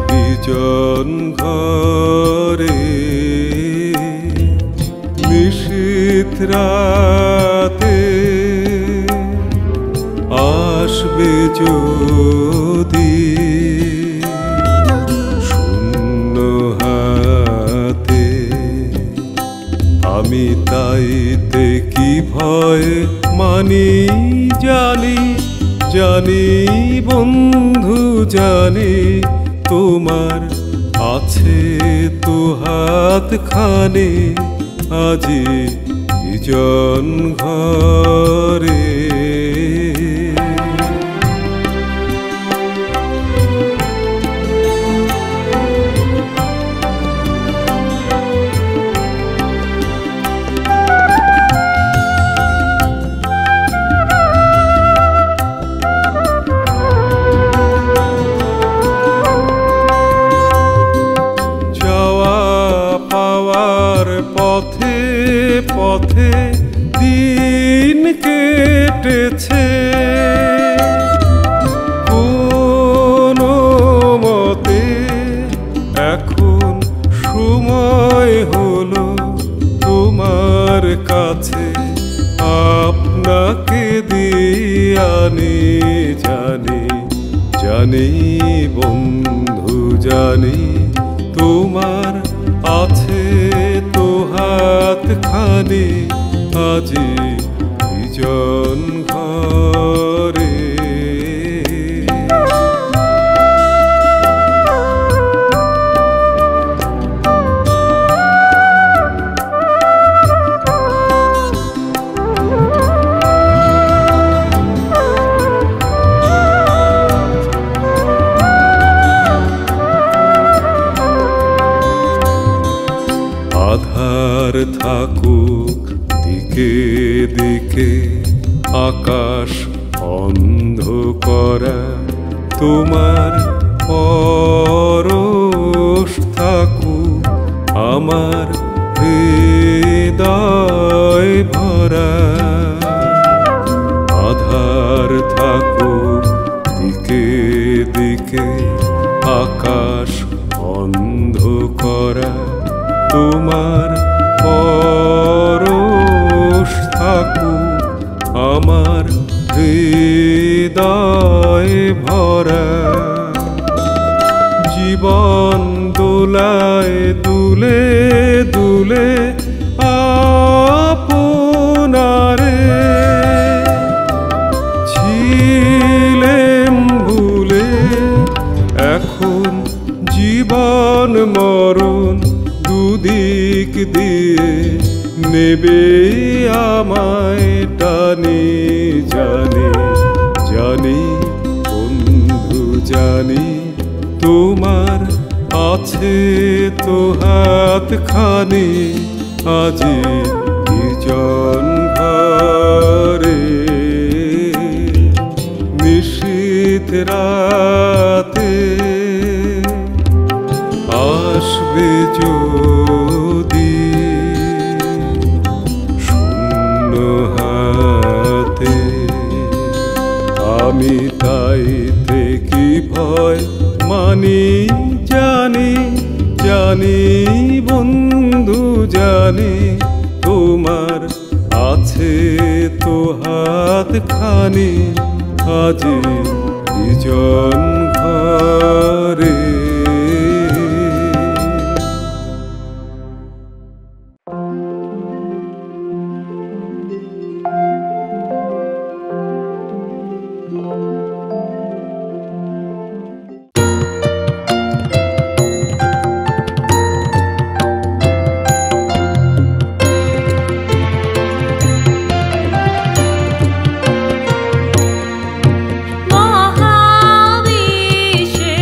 নির্জন ঘরে নিশীথ রাতে আসবে যদি শূন্য হাতে, আমি তাইতে কি ভয় মানি জানি, জানি বন্ধু জানি, তোমার আছে তো হাতখানি আজি নির্জন ঘরে। পথে পথে দিন কেটেছে, কোনো মতে এখন সময় হলো তোমার কাছে আপনাকে দিয়ে আনি, জানি জানি বন্ধু জানি, তোমার আছে তো হাতখানি আজি নির্জন ঘরে। আধার থাকুক দিকে দিকে, আকাশ অন্ধকারা, তোমার পরশ থাকুক আমার হৃদয় ভরা। আধার থাকুক দিকে দিকে, আকাশ অন্ধকারা, তোমার পরশ থাকুক আমার হৃদয় ভরা। জীবন দোলায় দুলে দুলে আপনারে ছিলেম ভুলে, এখন জীবন মরণ দুদিক দিয়ে নেবে আমায় টানি, জানি জানি বন্ধু জানি, তোমার আছে তো হাতখানি আজি নির্জন ঘরে। নিশীথ রাতে আসবে যদি শূন্য হাতে, আমি তাইতে কি ভয় মানি জানি, জানি বন্ধু জানি, তোমার আছে তো হাতখানি আজি নির্জন ঘরে। মহাবিশ্বে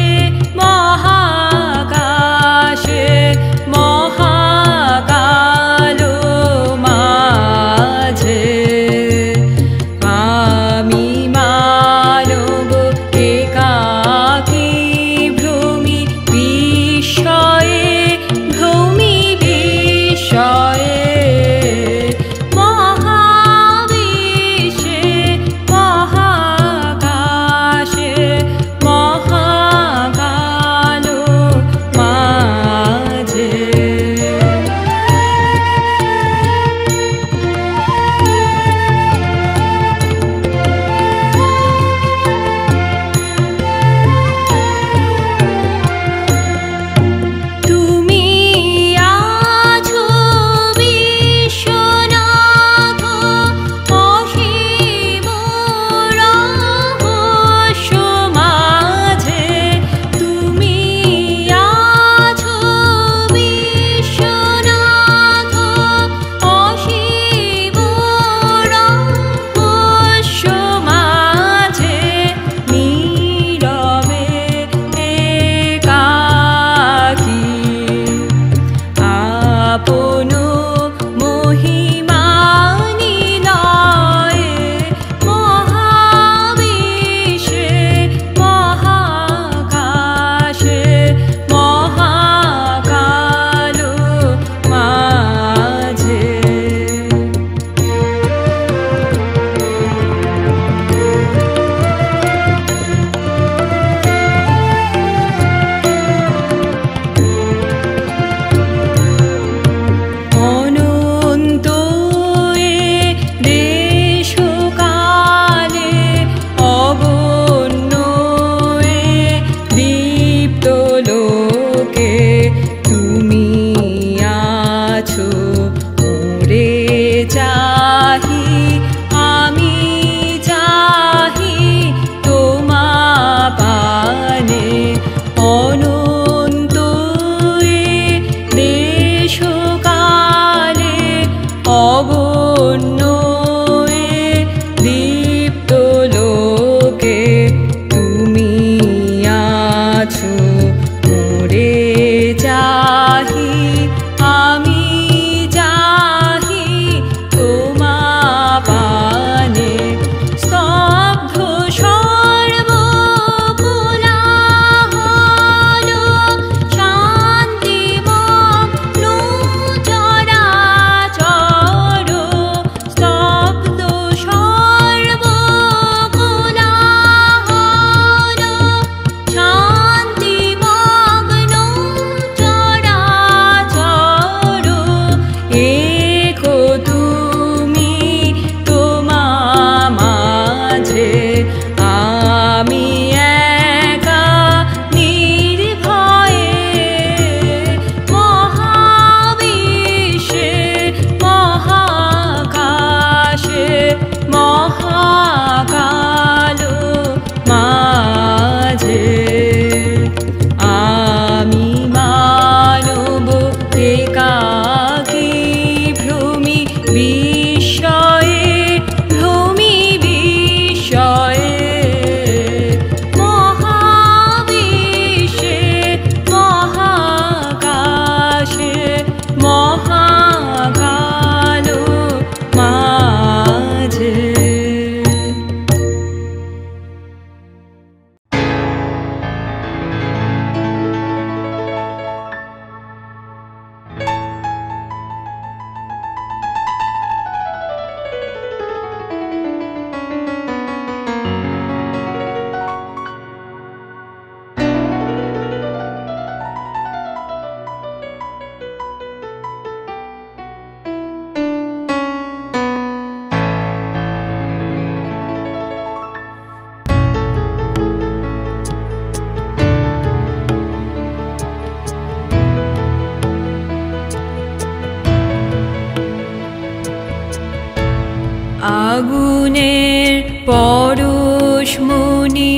আগুনের পরশমণি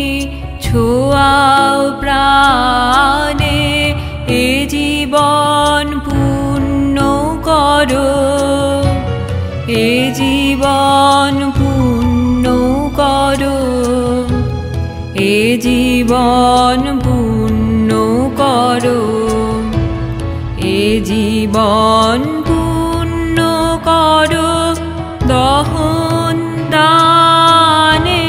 ছোঁয়াও প্রাণে, এ জীবন পূর্ণ করো, এ জীবন পূর্ণ করো, এ জীবন পূর্ণ করো, এ জীবন পূর্ণ করো দহন দানে।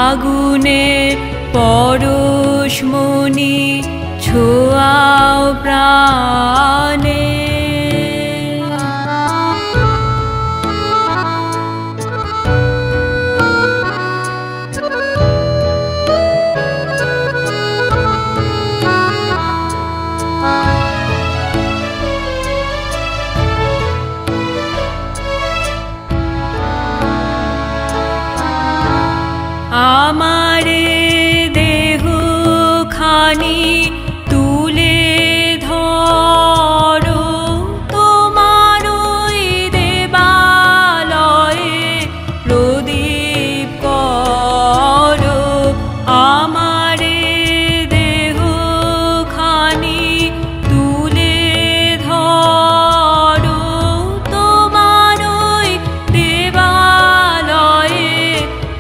আগুনের পরশমণি ছোঁয়াও প্রাণে। আমারে দেহ খানি তুলে ধরো, তোমার ওই দেবালয়ে প্রদীপ করো। আমারে দেহ খানি তুলে ধরো, তোমার ওই দেবালয়ে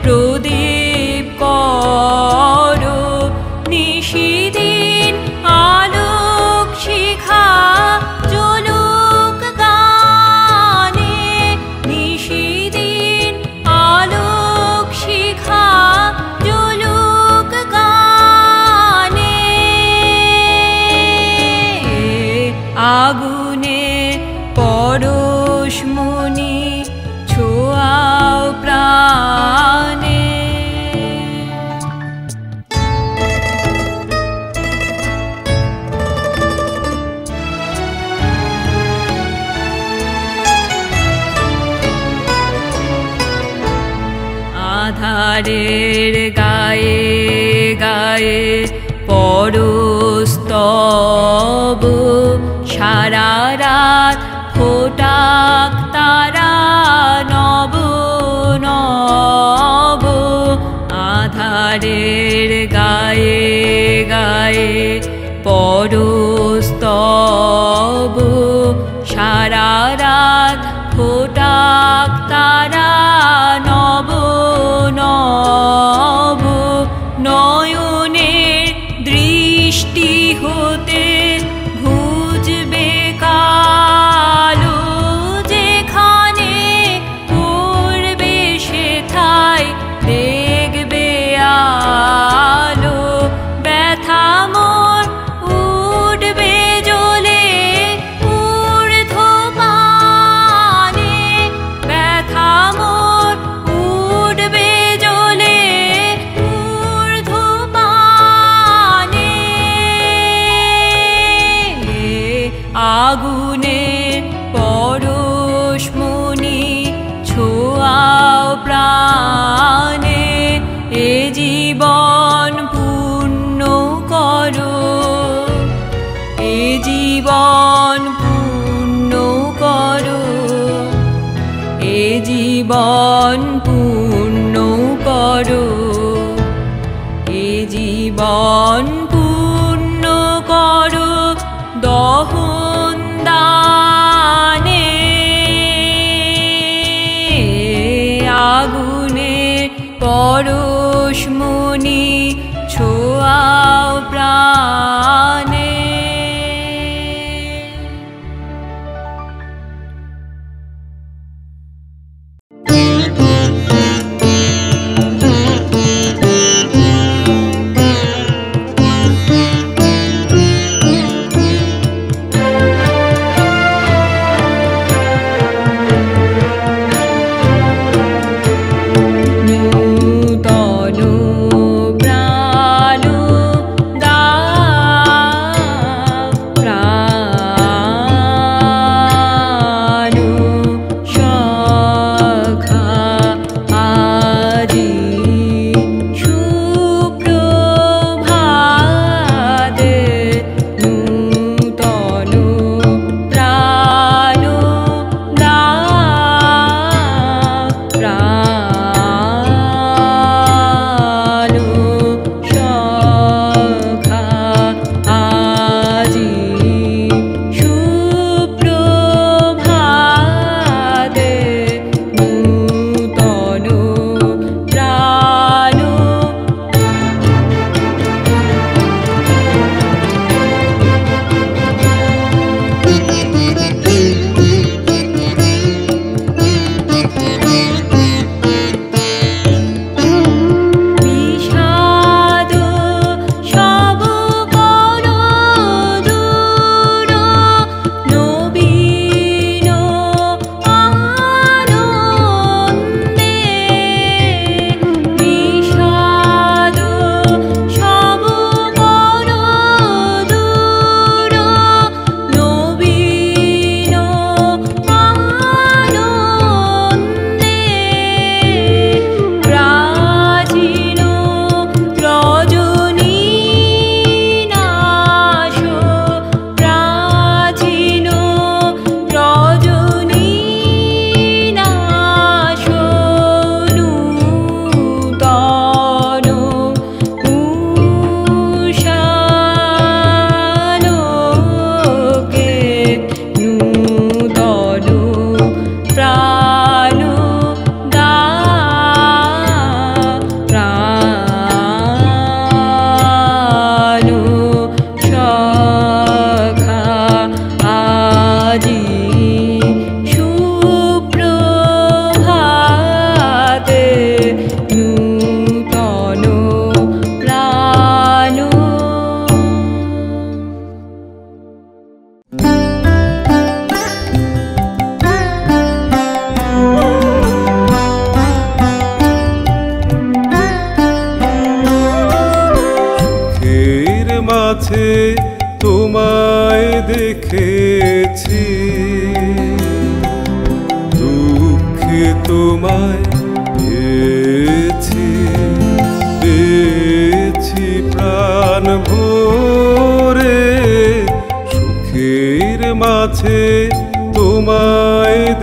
প্রদীপ করো। নিশিদিন আলোক শিখা জ্বলুক গানে, নিশিদিন আলোক শিখা জ্বলুক গানে। আগুনের পরশমণি ছোঁয়াও প্রাণে। আধারের গায়ে গায়ে পরস্তব, সারা রাত ফোটাক তারা নব নব। আধারের গায়ে গায়ে পরস্তব, সারা রাত ফোটাক তারা নব নব। নয়নের দৃষ্টি হতে ঘুচবে কালো, যেখানে পড়বে সেথায় দেখবে আলো। ব্যথা মোর উঠবে জ্বলে ঊর্ধ্বপানে, ব্যথা মোর উঠবে জ্বলে ঊর্ধ্বপানে। আগুনের পরশমণি ছোঁয়াও প্রাণে, এ জীবন পূর্ণ করো, এ জীবন পূর্ণ করো, এ জীবন পূর্ণ করো, এ জীবন পূর্ণ করো দহন দানে। আগুনের পরশমণি ছোঁয়াও প্রাণে। নূতন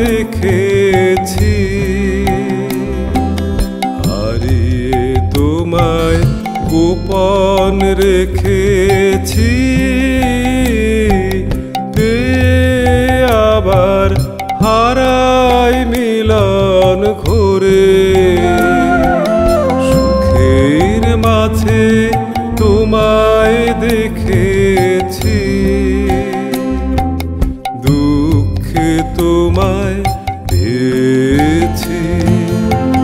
দেখেছি, হারিয়ে তোমায় গোপন রেখেছি, আবার হারাই মিলন ঘুরে। সুখের মাঝে তোমায় দেখেছি, দুঃখে তোমায় পেয়েছি,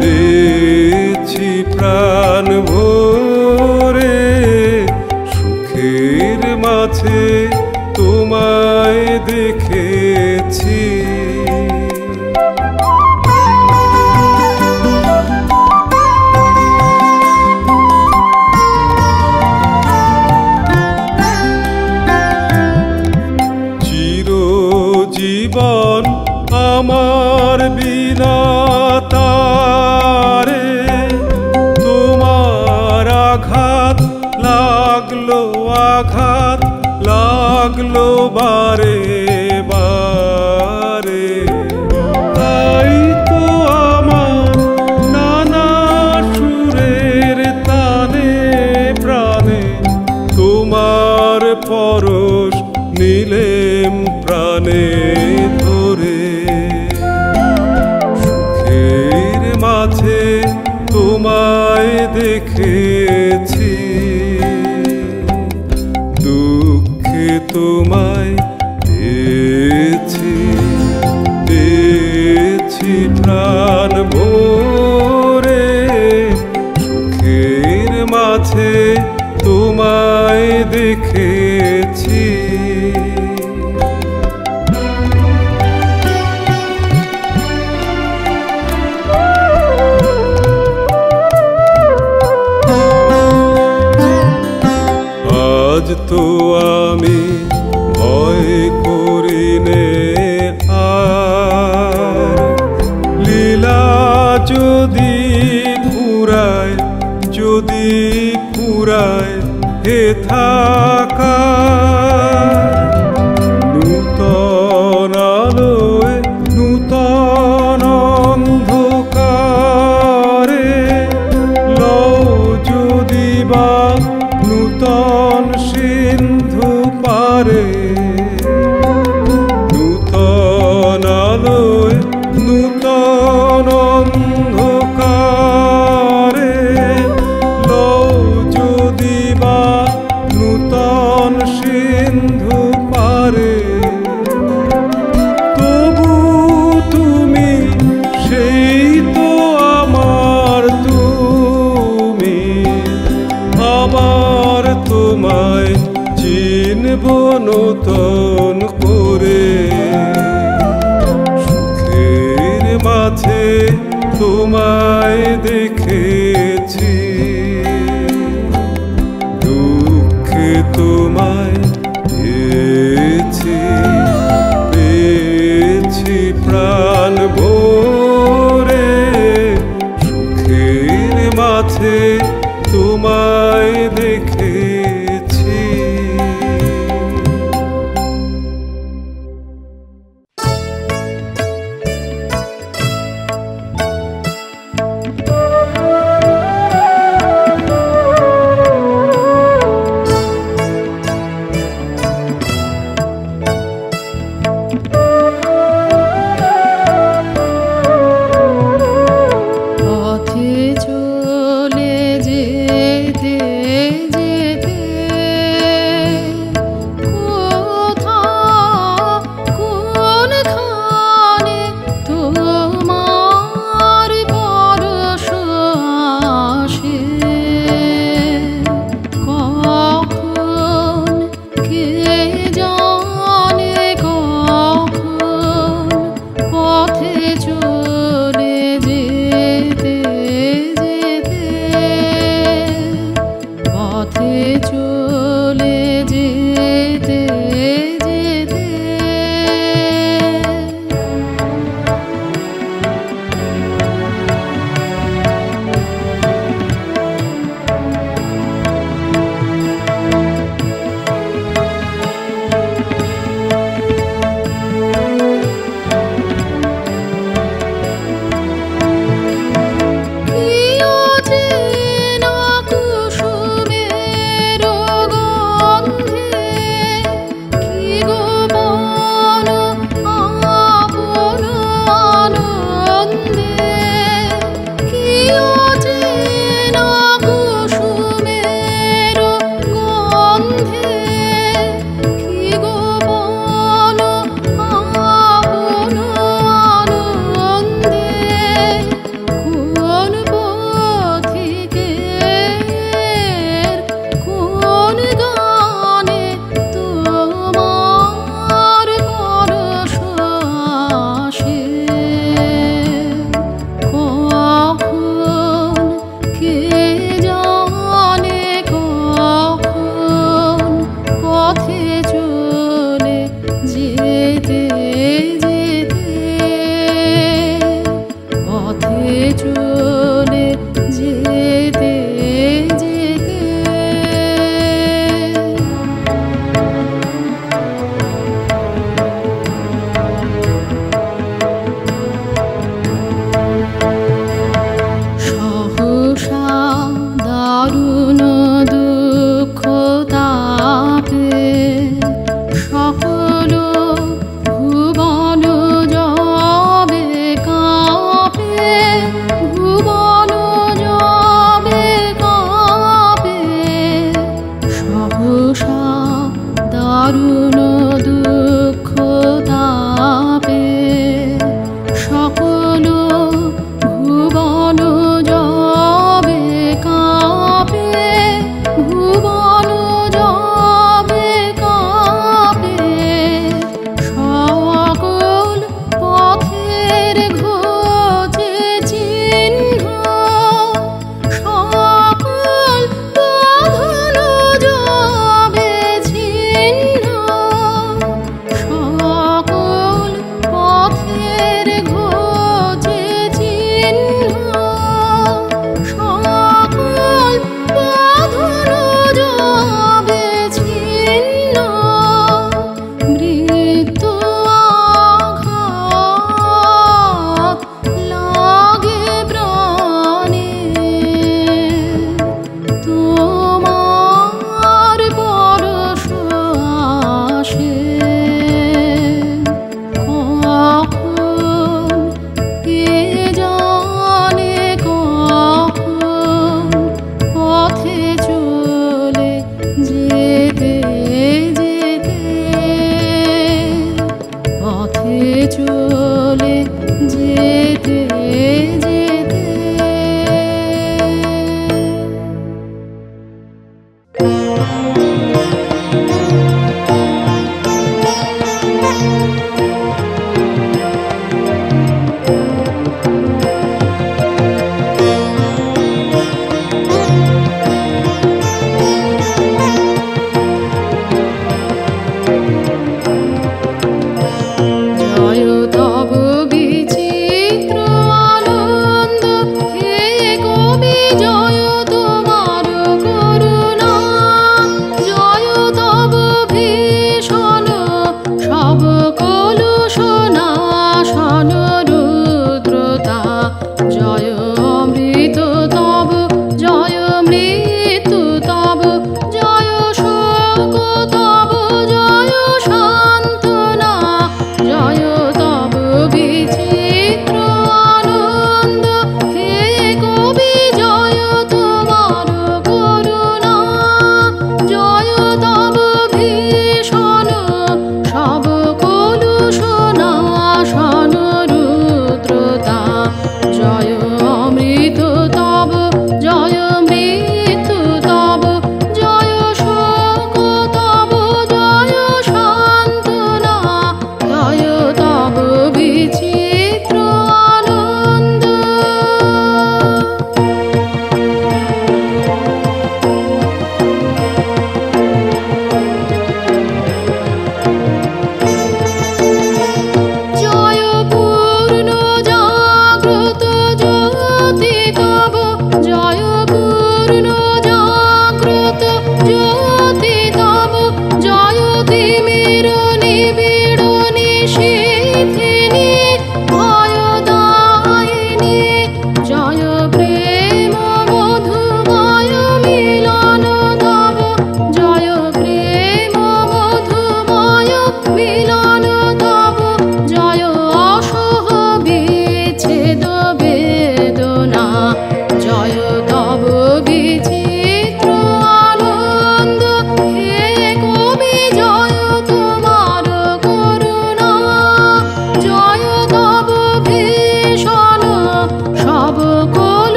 পেয়েছি প্রাণ ভরে। সুখের মাঝে তোমায় দেখেছি। চিরজীবন আমার বিনা তারে, তোমার আঘাত লাগলো, আঘাত লাগলো বারে বারে। তাই তো আমার নানা সুরের তানে প্রাণে তোমার পরশ নিলেম প্রাণে ধরে। সুখের মাঝে তোমায় দেখেছি, দুঃখে তোমায় পেয়েছি, পেয়েছি প্রাণ ভরে। সুখের মাঝে তোমায় দেখেছি। আজ তো আমি ভয় করিনে আর, লীলা যদি ফুরায়, যদি ফুরায় হে থাকা। নূতন আলোয় নূতন অন্ধকারে লও যদি বা নূতন সিন্ধু পারে। নূতন আলোয় নূতন অন্ধকারে লও যদি বা নূতন সিন্ধু পারে। তবু তুমি সেই তো আমার তুমি, আবার তোমায় চিনব নূতন করে। সুখের মাঝে তোমায় দেখেছি, দুঃখে তোমায় পেয়েছি, পেয়েছি প্রাণ ভরে। সুখের মাঝে তোমায় দেখেছি।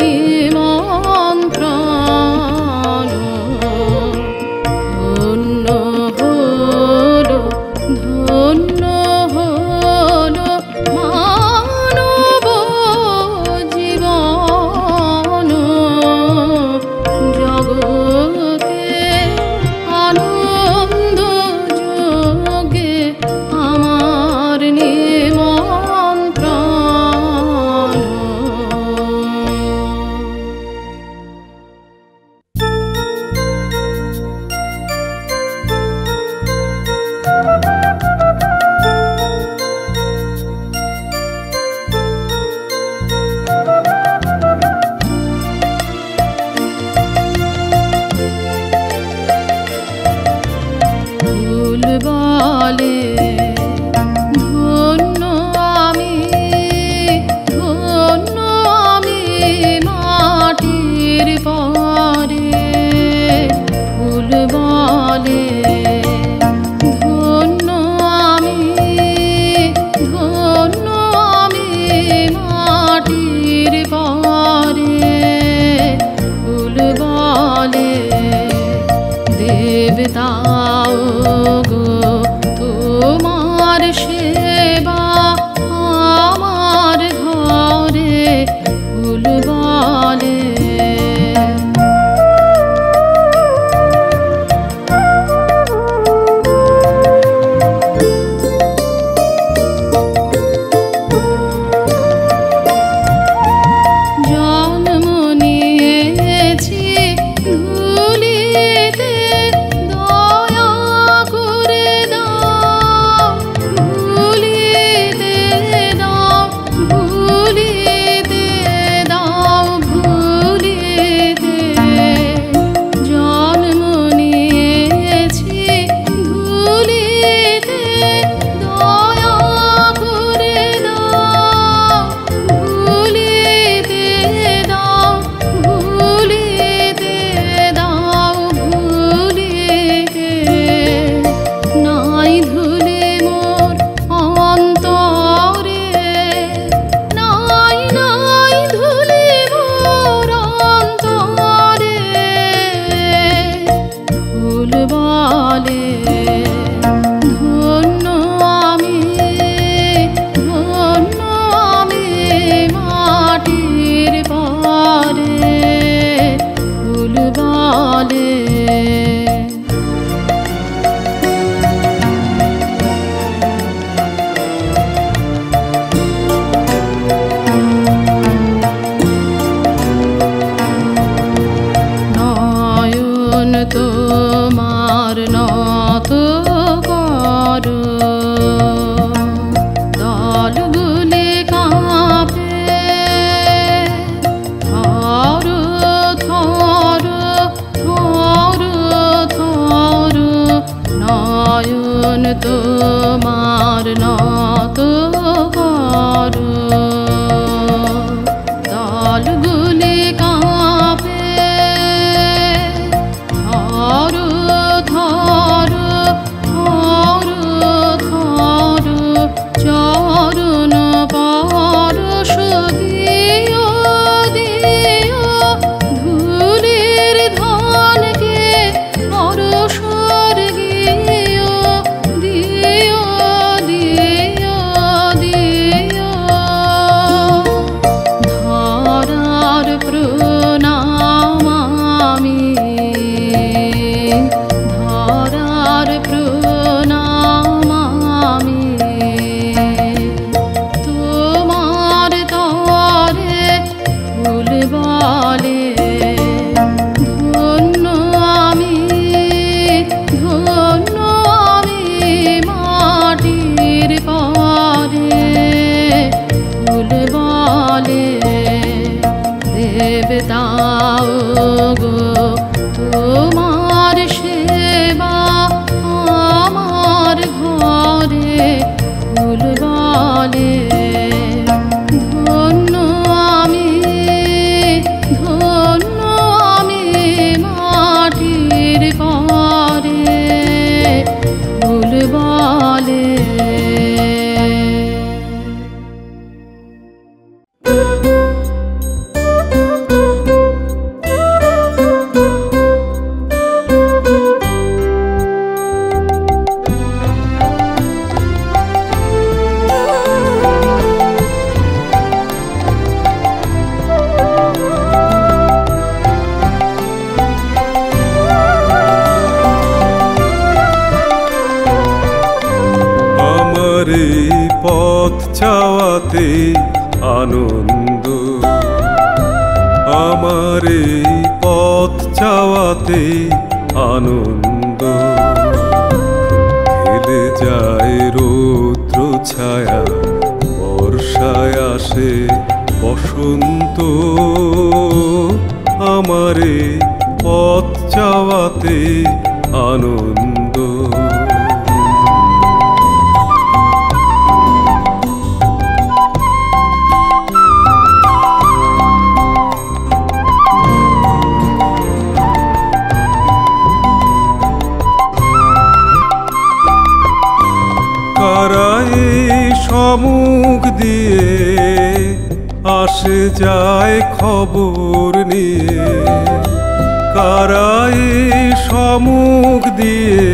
নিমন্ত্রণ ধন্য হলো ধন্য হলো মানব জীবন জগতে আনন্দ যোগে আমার নিমন্ত্রণ। ফুল বলে ধন্য আমি মাটির পরে। ফুল বলে ধন্য আমি মাটির পরে। ফুল বলে দেবতাও গো তোমার সেবা আমার ঘরে। ফুল বলে জন্ম নিয়েছি ধুলিতে দয়া করে দাও, ভুলিতে দাও, ভুলিতে দাও, ভুলিতে। জন্ম নিয়েছি ধুলিতে দয়া করে দাও, ভুলিতে দাও, ভুলিতে দাও, ভুলিতে। নাই ধুলি মোর অন্তরে, নাই ধুলি মোর অন্তরে। ফুল বলে ধন্য আমি মাটির পরে। ফুল বলে নয়ন তোমার নত করো, দলগুলি কাঁপে থর থর থর থর। নয়ন তোমার নত করো, দলগুলি কাঁপে থর থর থর থর। চরণ পরশ দিও দিও, ধুলির ধনকে পরশর গিও দিও দিও দিও। ধরার প্রণাম আমি, ধরার প্রণাম আমি। তোমার তরে ফুল বলে ধন্য আমি মাটির পরে। ফুল বলে দেবতাও গো তোমার সেবা আমার ঘরে। ফুল বলে ধন্য আমি মাটির পরে। ফুল বলে চাওয়াতে আনন্দ, আমার এই পথ চাওয়াতে আনন্দ। খেলে যায় রৌদ্র ছায়া, বর্ষায় আসে বসন্ত, আমার এই পথ চাওয়াতে আনন্দ। মুখ দিয়ে আসে যায় খবর নিয়ে, কারাই সম্মুখ দিয়ে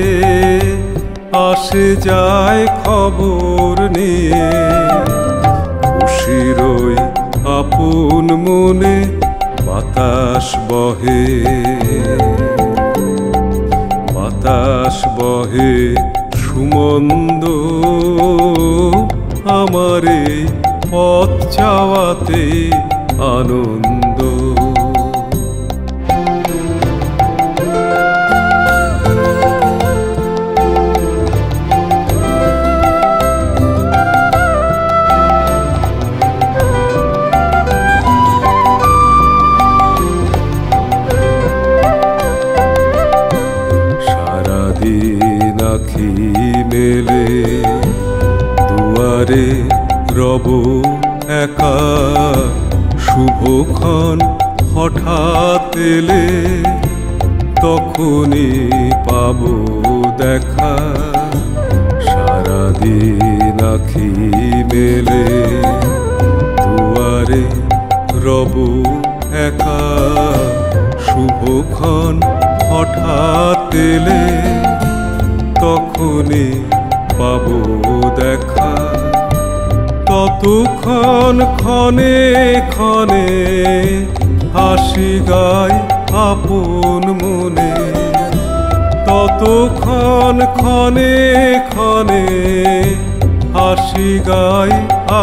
আসে যায় খবর নিয়ে। খুশির ওই আপন মনে বাতাস বহে, বাতাস বহে সুমন্দ, আমার এই পথ চাওয়াতে আনন্দ। সারাদিন আখি মেলে দুয়ারে রব একা, শুভক্ষণ হঠাৎ এলে তখনই পাবো দেখা। সারাদিন আখি মেলে দুয়ারে রব একা, শুভক্ষণ হঠাৎ এলে তখনই পাবো দেখা। ততক্ষণ ক্ষণে ক্ষণে হাসি গায় আপন মনে, ততক্ষণ ক্ষণে ক্ষণে হাসি গায়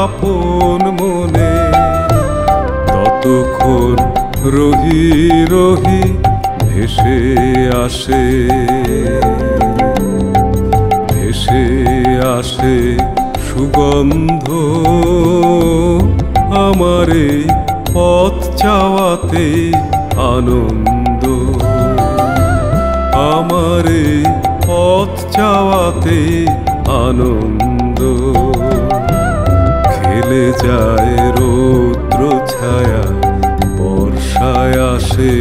আপন মনে। ততক্ষণ রহি রহি ভেসে আসে, ভেসে আসে সুগন্ধ, আমার এই পথ চাওয়াতে আনন্দ, আমার এই পথ চাওয়াতে আনন্দ। খেলে যায় রৌদ্র ছায়া, বর্ষায় আসে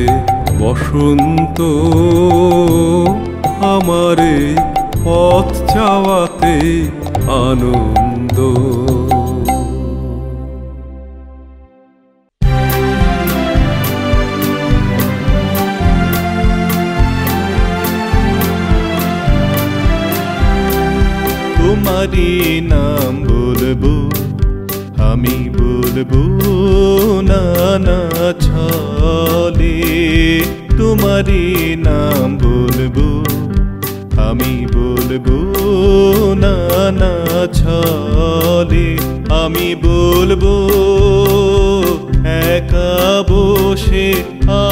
বসন্ত, আমার এই পথ চাওয়াতে আনন্দ। তোমারি নাম বলবো আমি, বলবো নানা ছলে। তোমারি নাম বলবো আমি, বলবো নানা ছলে। আমি বলবো একা বসে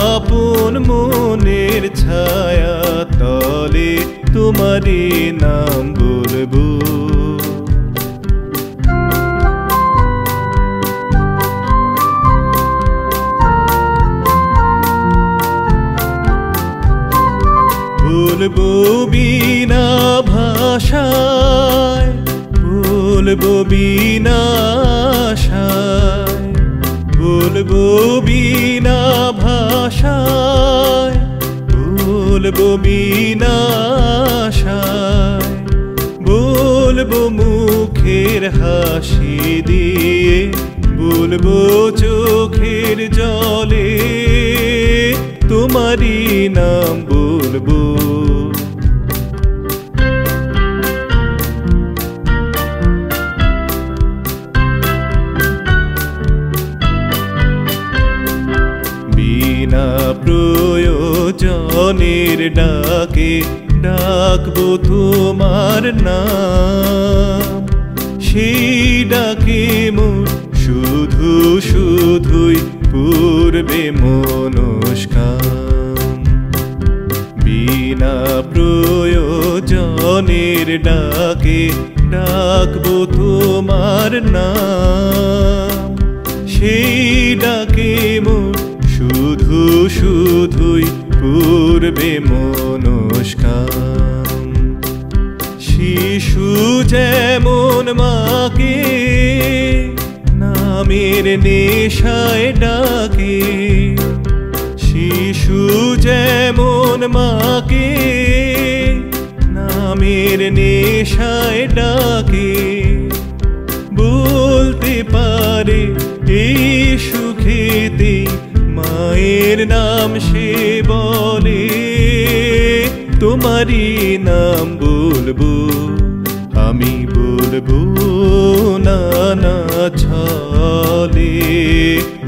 আপন মনের ছায়া তলে, তোমারি নাম বলবো। বলবো বিনা ভাষায়, বলবো বিনা আশায়, বলবো বিনা ভাষায়, বলবো বিনা আশায়। বলবো মুখের হাসি দিয়ে, বলবো চোখের জলে, তোমারি নাম বলবো। বিনা প্রয়োজনের ডাকে ডাকবো তোমার নাম, সেই ডাকে মোর শুধু শুধুই পূর্বে মনস্কাম। বিনা প্রয়োজনের ডাকে ডাকবো তোমার নাম। সেই ডাকে মোর শুধু শুধুই পূর্বে মনস্কাম। শিশু যেমন মাকে নামের নেশায় ডাকে, শিশু যেমন মাকে নামের নেশায় ডাকে, বলতে পারে এই সুখেতে মায়ের নাম সে বলে। তোমারই নাম বলবো আমি, বলবো না না ছলে।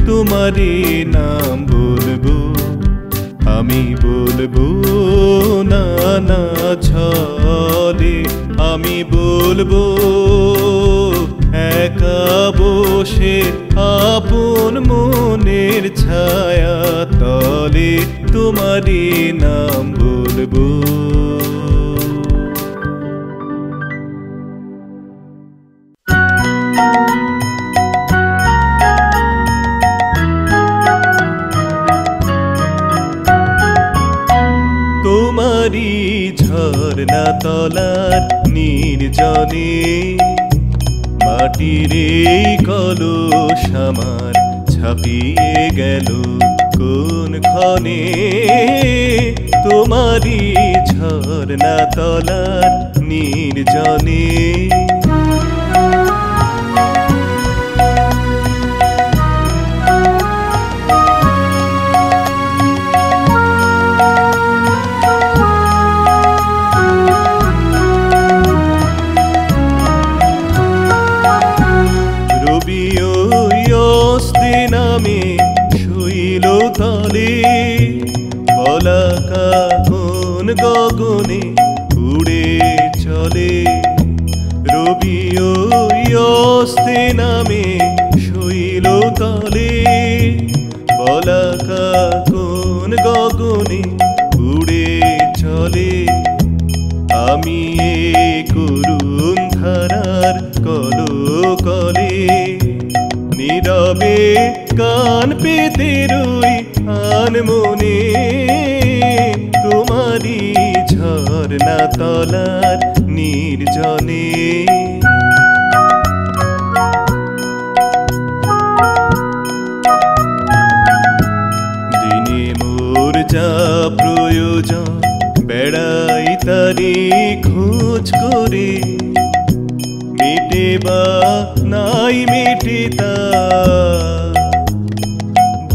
তোমারই নাম বলবো আমি, বলবো না না ছলে। আমি বলবো একা বসে আপন মনের ছায়া তলে। তোমারই নাম বলবো। তোমারই ঝর্ণা তলার নির্জনে মাটির এই কলস আমার ছাপিয়ে গেল কোন ক্ষণে। তোমারই ঝর্ণা তলার নির্জনে নামে শৈল তলে পলাকা কোন গগনে উড়ে চলে। রবি অস্তে নামে শৈল তলে পলাকা কোন গগনে উড়ে চলে। আমি এই করুণ ধারার কলকলে নীরবে কান পেতে রই আনমনে। তোমারই ঝর্ণা তলার নির্জনে দিনে মোর যা প্রয়োজন বেড়াই তারি খোঁজ করে। মেটে বা নাই মেটে তা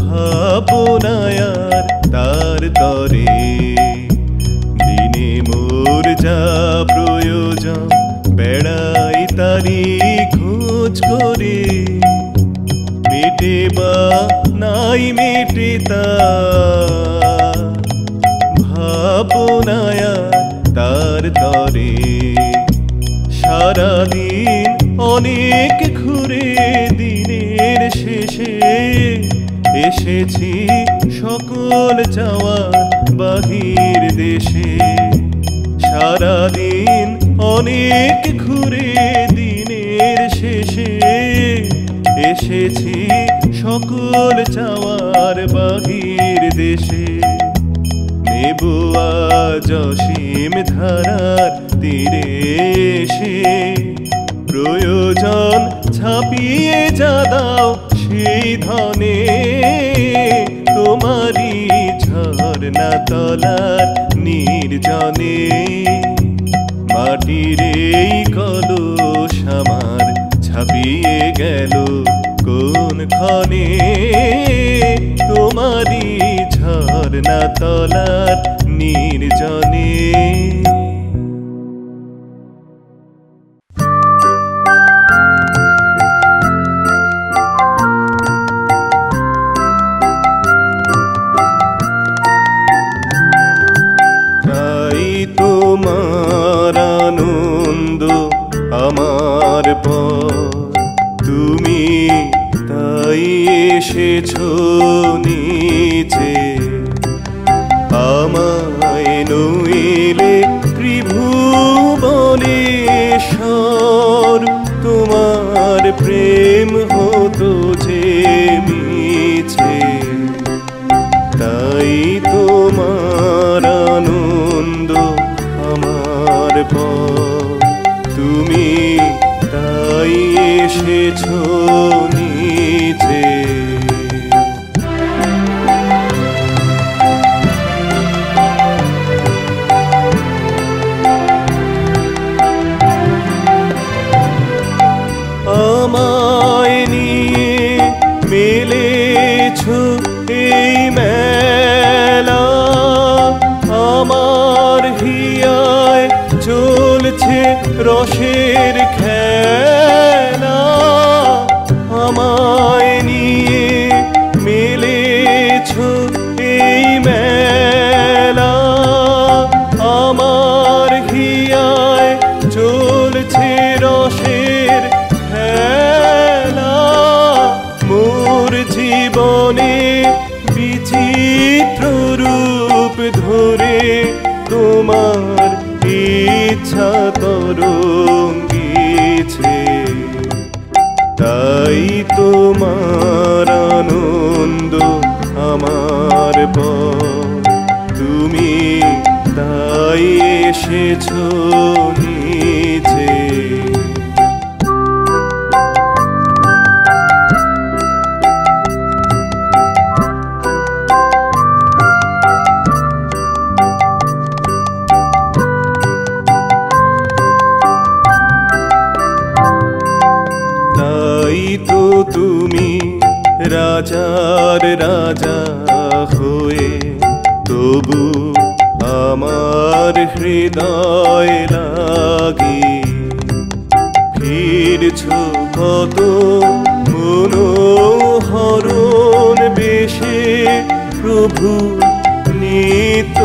ভাবনায়ার তার তরে। দিনে মোর যা প্রয়োজন বেড়াই তারি খোঁজ করে। মেটে বা নাই মেটে তা ভাবনায়ার তার তরে। সারাদিন অনেক ঘুরে দিনের শেষে এসেছি সকল চাওয়ার বাহির দেশে। সারাদিন অনেক ঘুরে দিনের শেষে এসেছি সকল চাওয়ার বাহির দেশে। নেব আজ অসীম ধারার তীরে এসে প্রয়োজন ছাপিয়ে যা দাও সেই ধনে। তোমারই ঝর্ণা তলার নির্জনে মাটির এই কলস আমার ছাপিয়ে গেল কোন ক্ষণে। তোমারই ঝর্ণা তলার নির্জনে তোমার আনন্দ আমার পর তুমি তাই এসেছো নিচে আমায় নইলে ত্রিভুবনেশ্বর তোমার প্রেম হতো যে মিছে তাই তোমার আনন্দ আমার পর তুমি তাই এসেছো নিচে আমায় নিয়ে মেলেছো এই মেলা আমার হিয়ায় চলছে রসের খেলা আমায় নিয়ে মেলেছো এই মেলা আমার হিয়ায় চলছে রসের খেলা মোর জীবনে বিচিত্র রূপ ধরে তোমার ইচ্ছা তরঙ্গিছে তাই তোমার আনন্দ আমার পর তুমি তাই এসেছো নিচে তো তুমি রাজার রাজা হয়ে তবু আমার হৃদয় লাগি ফিরছো কত মনোহরণ বেশে প্রভু নিত্য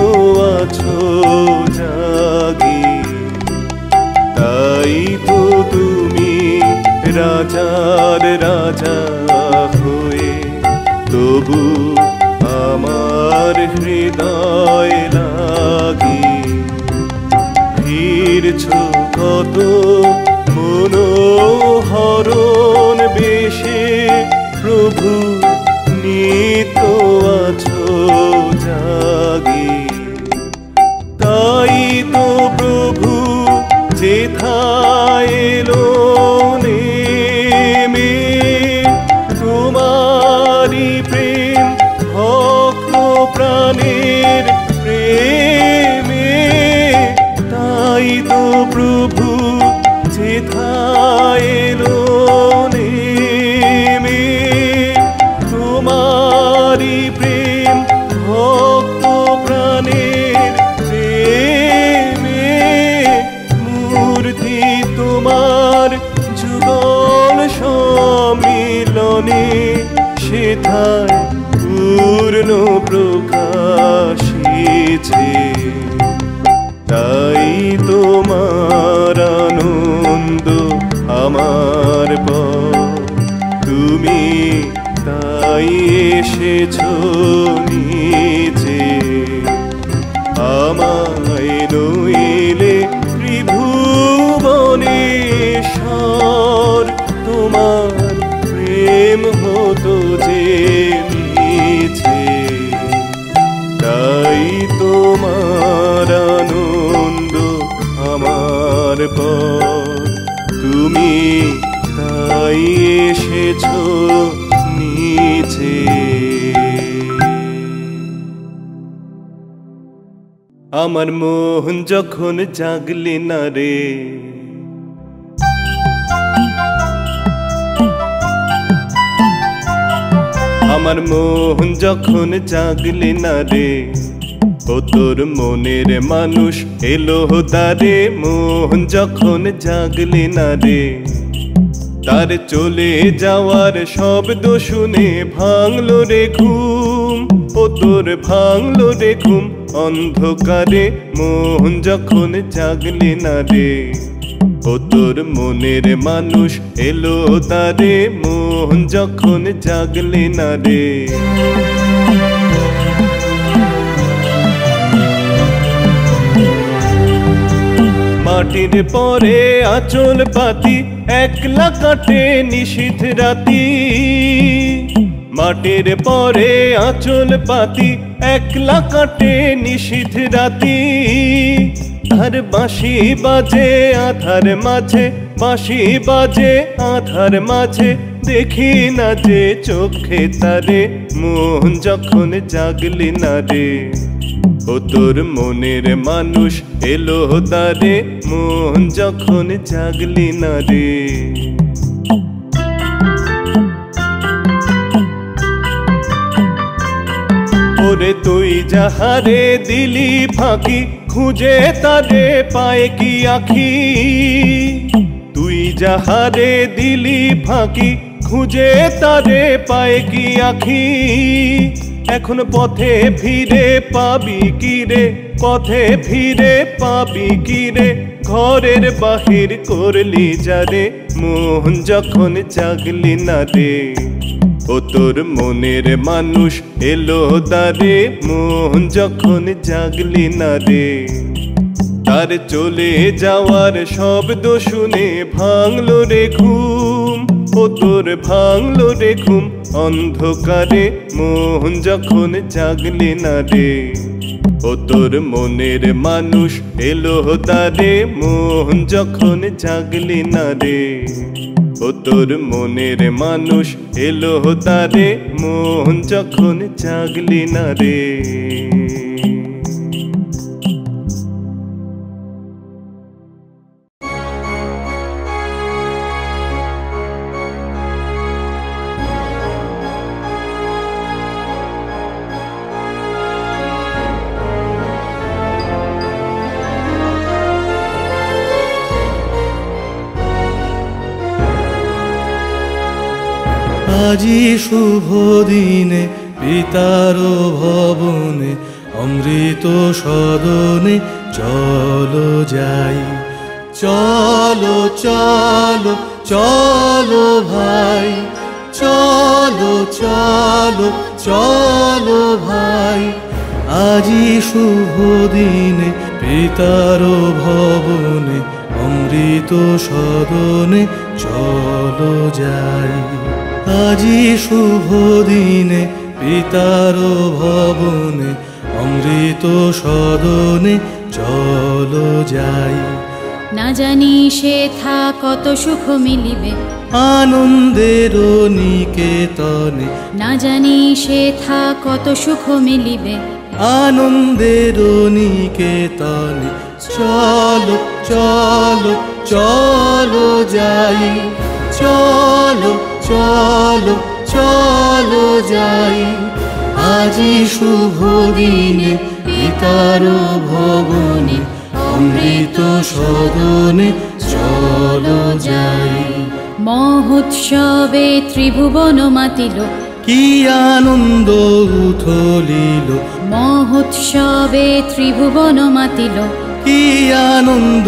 আছো জাগি তাই তো তুমি রাজার রাজা হয়ে তবু আমার হৃদয় লাগি ফিরছো কত মনোহরণ বেশে প্রভু নিত্য আছো জাগি তাই তো প্রভু যেথায় এলো নেমে তোমারি প্রেম ভক্ত প্রাণের প্রেমে তাই তো প্রভু যেথায় এলো নেমে তোমারি প্রেম ভক্ত প্রাণের প্রেমে মূর্তি তোমার যুগল সম্মিলনে সেথায় পূর্ণ প্রকাশিছে তাই তোমার আনন্দ আমার পর তুমি তাই এসেছো নিচে আমায় নইলে ত্রিভুবনেশ্বর তোমার প্রেম হতো যে মিছে তাই তোমার আনন্দ আমার পর তুমি তাই এসেছো নিচে আমার মোহন যখন জাগলে না রে আমার মোহন যখন জাগলে না রে ও তোর মনের মানুষ এলো তারে মোহন যখন জাগলে না রে তার চলে যাওয়ার শব্দ শুনে ভাঙলো রে ঘুম ও তোর ভাঙলো রে ঘুম অন্ধকারে মোহন যখন জাগলে না রে ও তোর মনের মানুষ এলো তারে, মন যখন জাগলে না রে। মাটির পরে আঁচল পাতি একলা কাটে নিশীথ রাতি। মাটির পরে আঁচল পাতি একলা কাটে নিশীথ রাতি। আর বাঁশি বাজে আধার মাঝে, বাঁশি বাজে আধার মাঝে, দেখি না যে চোখে তারে, মন যখন জাগলি না রে। ও তোর মনের মানুষ এলো তারে, মন যখন জাগলি না রে। ওরে তুই যাহারে দিলি ফাঁকি, খুঁজে তারে পায় কি আখি। তুই যাহারে দিলি ফাঁকি, খুঁজে তারে পায় কি আখি। এখন পথে ফিরে পাবি কি রে, পথে ফিরে পাবি কি রে, ঘরের বাহির করলি যারে, মন যখন জাগলি না রে। ও তোর মনের মানুষ এলো তারে, মন যখন জাগলি না রে। তার চলে যাওয়ার শব্দ শুনে ভাঙলো রে ঘুম, ও তোর ভাঙলো রে ঘুম অন্ধকারে, মন যখন জাগলি না রে। ও তোর মনের মানুষ এলো তারে, মন যখন জাগলি না রে। ও তোর মনের মানুষ এলো তারে, মন যখন জাগলি না রে। আজি শুভ দিনে পিতার ভবনে, অমৃত সদনে চলো যাই। চলো চলো চলো ভাই, চলো চলো চলো ভাই। আজি শুভ দিনে পিতার ভবনে, অমৃত সদনে চলো যাই। আজি শুভ দিনে পিতার ভবনে, অমৃত সদনে চলো যাই। না জানি সেথা কত সুখ মিলিবে আনন্দের নিকেতনে, না জানি সেথা কত সুখ মিলিবে আনন্দের নিকেতনে। চলো চলো চলো যাই, চলো চলো চলো যাই। আজি শুভ দিনে পিতার ভবনে, অমৃত সদনে চলো যাই। মহোৎসবে ত্রিভুবন মাতিল, কি আনন্দ উথলিল। মহোৎসবে ত্রিভুবন মাতিল, কি আনন্দ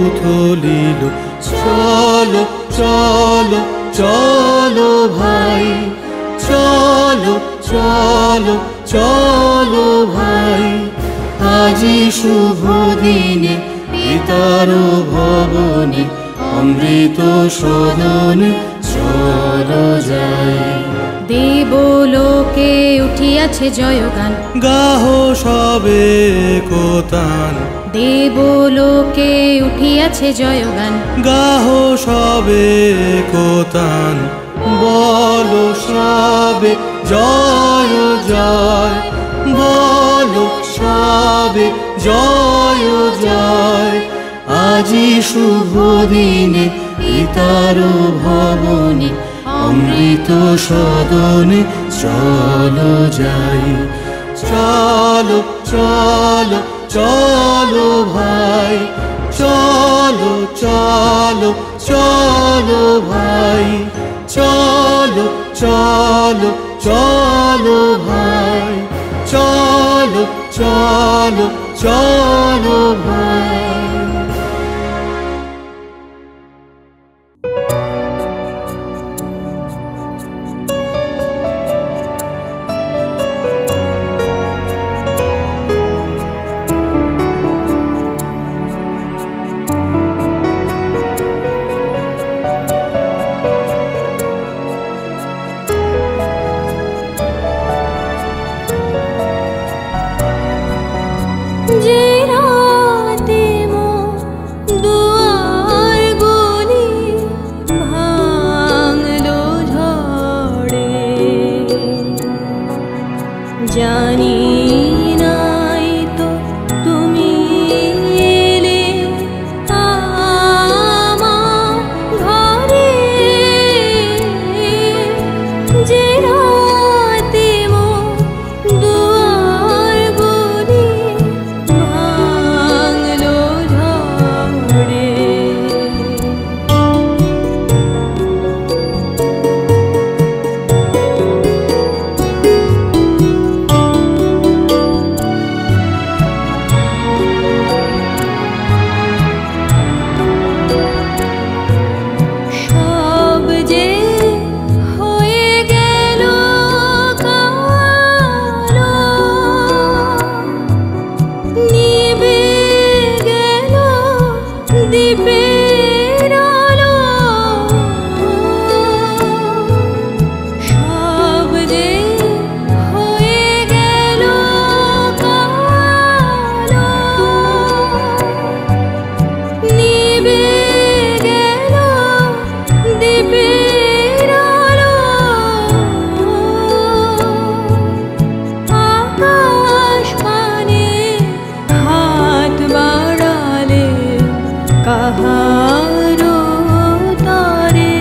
উথলিল। চলো চলো চলো ভাই, চলো চলো চলো ভাই। আজি শুভ দিনে পিতার ভবনে, অমৃত সদনে চলো যাই। দেবলোকে উঠিয়াছে জয়গান, গাহ সবে কোতান। দেবলোকে উঠিয়াছে জয়গান, গাহ সবে কোতান। বলো সবে জয় জয়, বলো সবে জয় জয়। আজি শুভ দিনে পিতার ভবনে, অমৃত সদনে চলো যাই। চলো চলো চলো ভাই, চলো চলো চলো ভাই। চলো চলো চলো ভাই, চলো চলো চলো ভাই। জানি নাই তো তুমি এলে আমার ঘরে, যে রাতে মোর দুয়ার গলি ভাঙলো ঝড়ে। সব যে হয়ে গেল কালো, নিভে গেল দ্বীপের আলো। সব যে হয়ে গেল কালো, নিভে গেল দ্বীপের আলো। আকাশ পানে হাত বাড়ালে কাহারো তরে,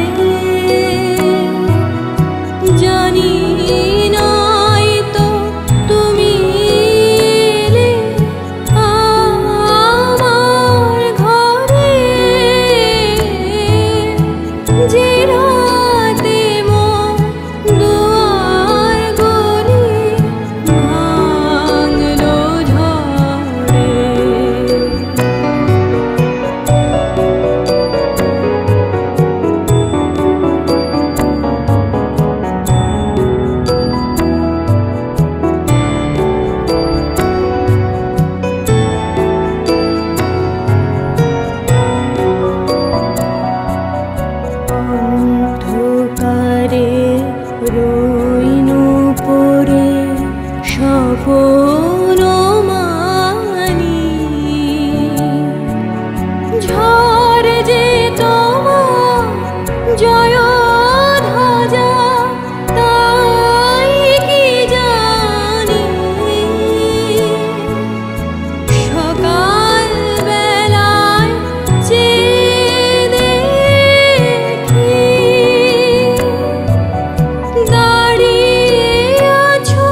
জানি নাই তো তুমি এলে আমার ঘরে, যে রাতে মোর দুয়ার গলি ভাঙলো ঝড়ে। অন্ধকারে রইনু পড়ে স্বপন মানি, ঝড় যে তোমার জয় ধ্বজা তাই কি জানি। সকাল বেলায় চেয়ে দেখি দাঁড়িয়ে আছো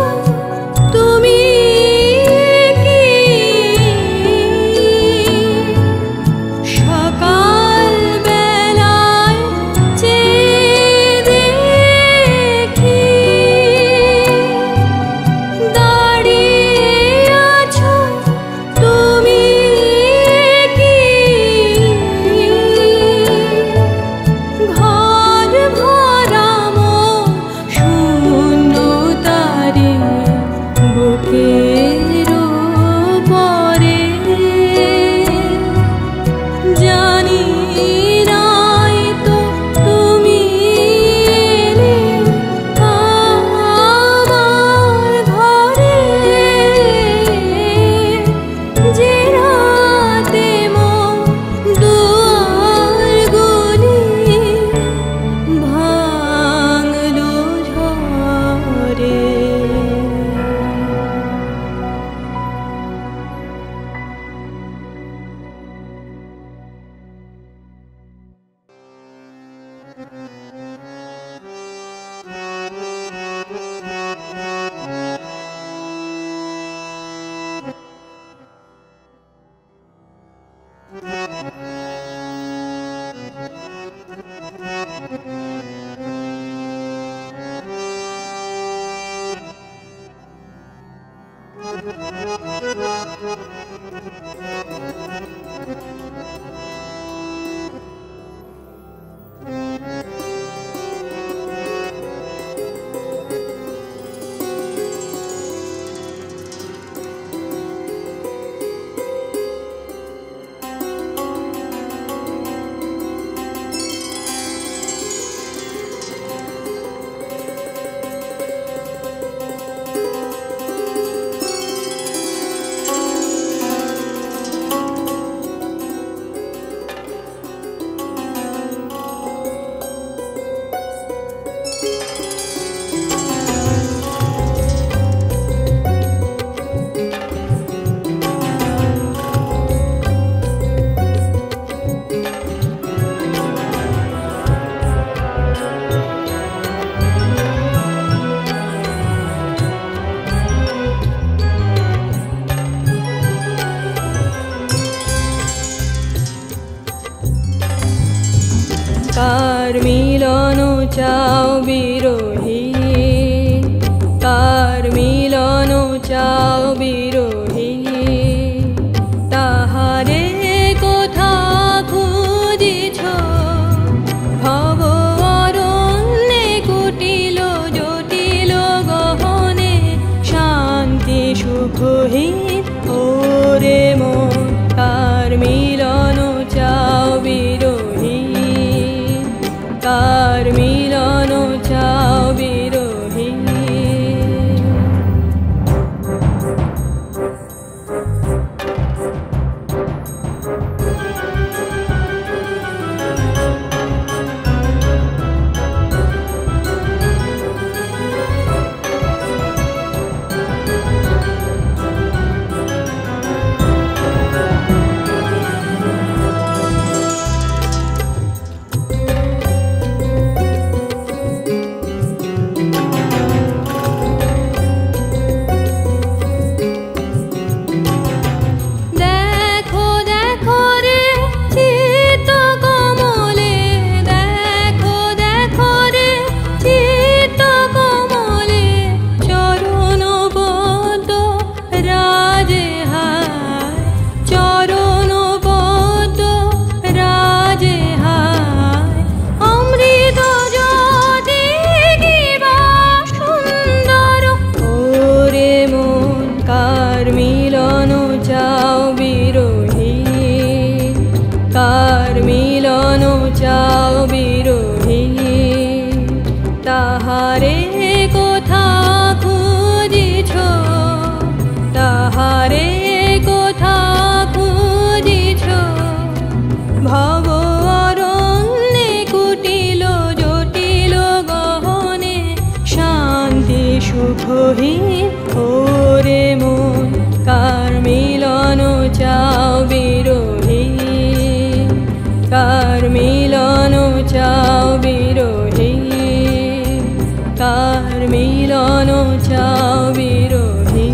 তুমি কি। সকাল বেলায় চেয়ে দেখি দাঁড়িয়ে আছো তুমি কি। ঘর ভরা মোর শূন্যতারে বুকের উপরে, জানি নাই তো তুমি এলে আমার ঘরে, যে রাতে মোর দুয়ার গলি ভাঙলো ঝড়ে। চাও বিরোহী, কার মিলন চাও বিরোহী, তাহারে কোথা খুঁজিছ ভব অরণ্যে কুটিল জটিল গহনে শান্তি সুখহীন ওরে মন, কার মিলন চাও বিরোহী, কার মিলন চাও বিরোহী। তাহারে কোথা খুঁজিছ, তাহারে কোথা খুঁজিছ ভব অরণ্যে কুটিল জটিল গহনে শান্তি সুখহীন ওরে মন, কার মিলন চাও বিরোহী, কার মিলন চাও বিরোহী, কার মিলন চাও বিরোহী।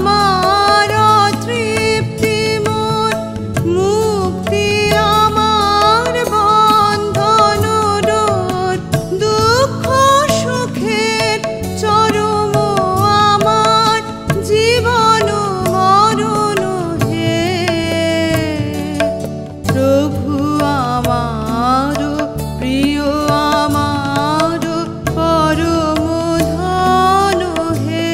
আমার তৃপ্তি মোর, মুক্তি আমার বন্ধন ডোর, দুঃখ সুখের চরম আমার জীবন মরণ হে। প্রভু আমার প্রিয় আমার পরম ধন হে।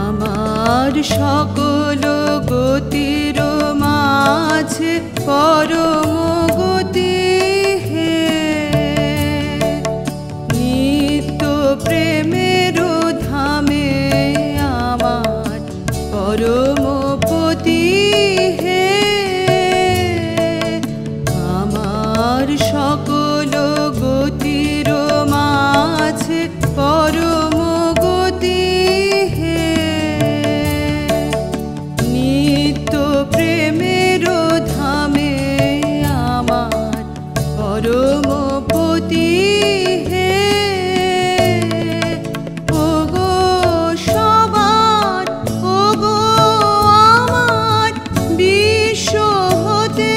আমার সকল গতির মাঝে পরম গতি হে। নিত্য প্রেমের ধামে আমার পরম পতি হে। আমার সকল গতির মাঝে পরম গতি হে। নিত্য প্রেমের ধামে আমার পরম পতি হে। ওগো সবার, ওগো আমার বিশ্ব হতে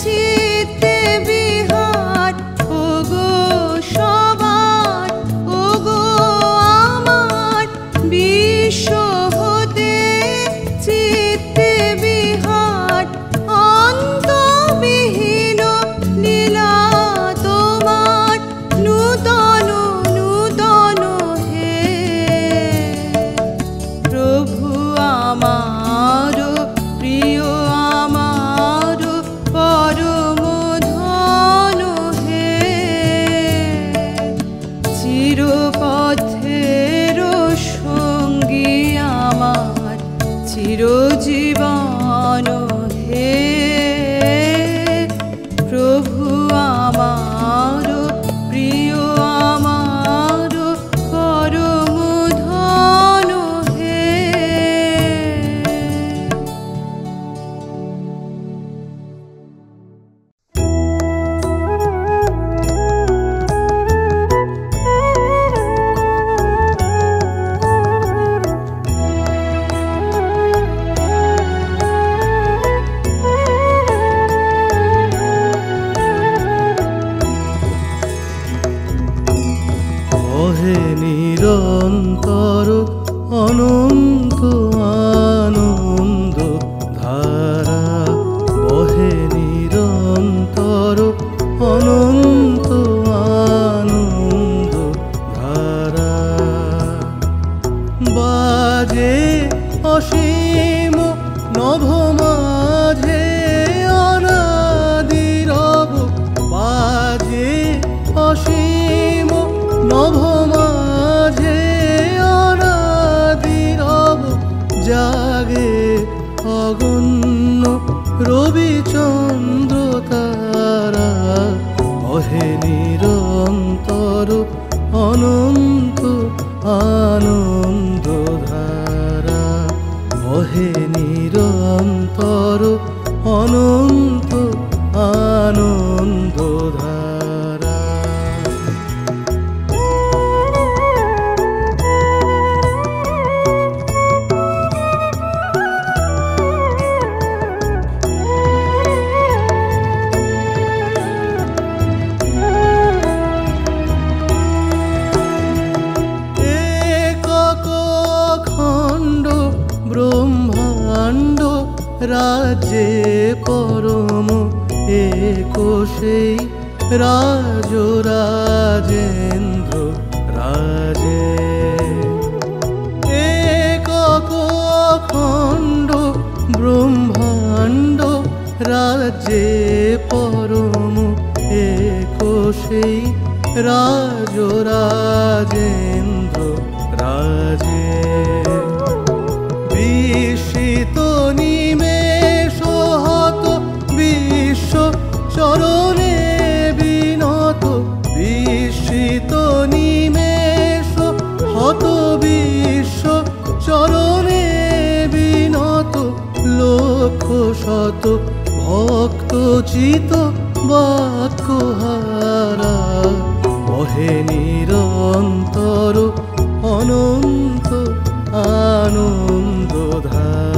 চিত্তে বিহার। ওগো সবার, ওগো আমার বিশ্ব হতে চিত্তে বিহার। অন্তবিহীন লীলা তোমার নূতন নূতন হে। প্রভু আমার প্রিয় আমার পরম ধন হে। চিরপথের সঙ্গী আমার চিরজীবন হে। প্রভু আমার প্রিয় আমার পরম ধন হে। বহে নিরন্তর অনন্ত আনন্দ ধারা। বহে নিরন্তর অনন্ত আনন্দ ধারা। বাজে অসীম নভ মাঝে অনাদিরব। বাজে অসীম নভ মাঝে অনাদিরব। জাগে অগণ্য রবিচন্দ্র তারা। বহে নিরন্তর অনন্ত আনন্দ ধারা। বহে নিরন্তর অনন্ত আনন্দ ধারা। একক খণ্ড ব্রহ্মাণ্ড রাজ্যে পরম একোষেই রাজরাজেন্দ্র রাজে। একক খণ্ড ব্রহ্মাণ্ড রাজ্যে পরম একোষেই রাজরাজেন্দ্র রাজে। বিস্মিত নিমেষ হত বিশ্ব চরণে বিনত। বিস্মিত নিমেষ হত বিশ্ব চরণে বিনত। লো লক্ষ শত ভক্ত চিত বাক্যহারা বহে নিরন্তর অনন্ত আনন্দধারা।